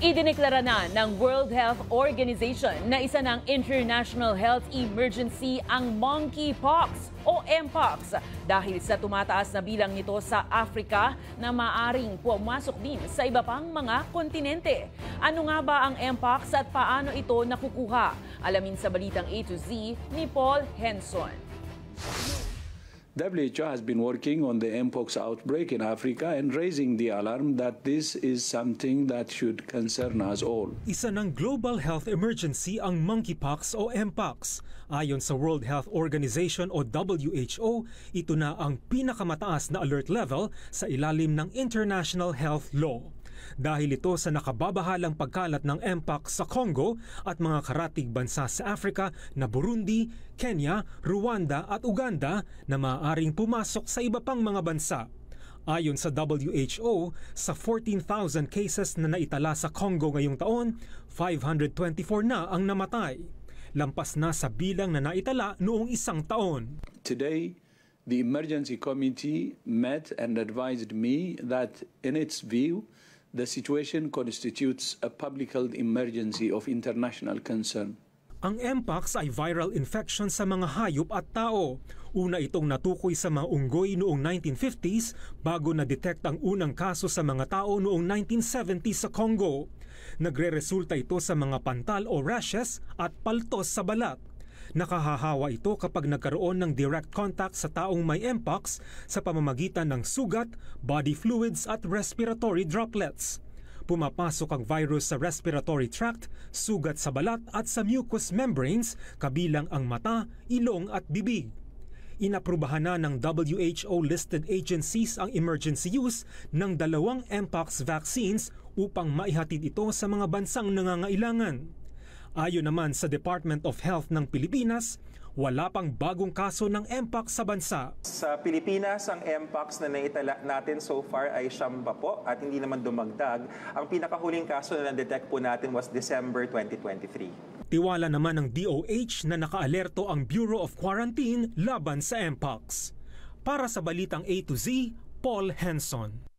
Idineklara na ng World Health Organization na isa ng international health emergency ang monkeypox o mpox dahil sa tumataas na bilang nito sa Africa na maaring pumasok din sa iba pang mga kontinente. Ano nga ba ang mpox at paano ito nakukuha? Alamin sa balitang A to Z ni Paul Henson. WHO has been working on the mpox outbreak in Africa and raising the alarm that this is something that should concern us all. Isa ng global health emergency ang monkeypox o mpox. Ayon sa World Health Organization o WHO, ito na ang pinakamataas na alert level sa ilalim ng international health law. Dahil ito sa nakababahalang pagkalat ng mpox sa Congo at mga karatig bansa sa Africa na Burundi, Kenya, Rwanda at Uganda na maaaring pumasok sa iba pang mga bansa. Ayon sa WHO, sa 14,000 cases na naitala sa Congo ngayong taon, 524 na ang namatay. Lampas na sa bilang na naitala noong isang taon. Today, the emergency committee met and advised me that in its view, the situation constitutes a public health emergency of international concern. Ang mpox ay viral infection sa mga hayop at tao. Una itong natukoy sa mga unggoy noong 1950s bago na-detect ang unang kaso sa mga tao noong 1970s sa Congo. Nagre-resulta ito sa mga pantal o rashes at paltos sa balat. Nakahahawa ito kapag nagkaroon ng direct contact sa taong may mpox sa pamamagitan ng sugat, body fluids at respiratory droplets. Pumapasok ang virus sa respiratory tract, sugat sa balat at sa mucous membranes kabilang ang mata, ilong at bibig. Inaprubahan na ng WHO-listed agencies ang emergency use ng 2 mpox vaccines upang maihatid ito sa mga bansang nangangailangan. Ayon naman sa Department of Health ng Pilipinas, wala pang bagong kaso ng mpox sa bansa. Sa Pilipinas, ang mpox na naitala natin so far ay 9 po at hindi naman dumagdag. Ang pinakahuling kaso na na-detect po natin was December 2023. Tiwala naman ng DOH na nakaalerto ang Bureau of Quarantine laban sa mpox. Para sa Balitang A to Z, Paul Henson.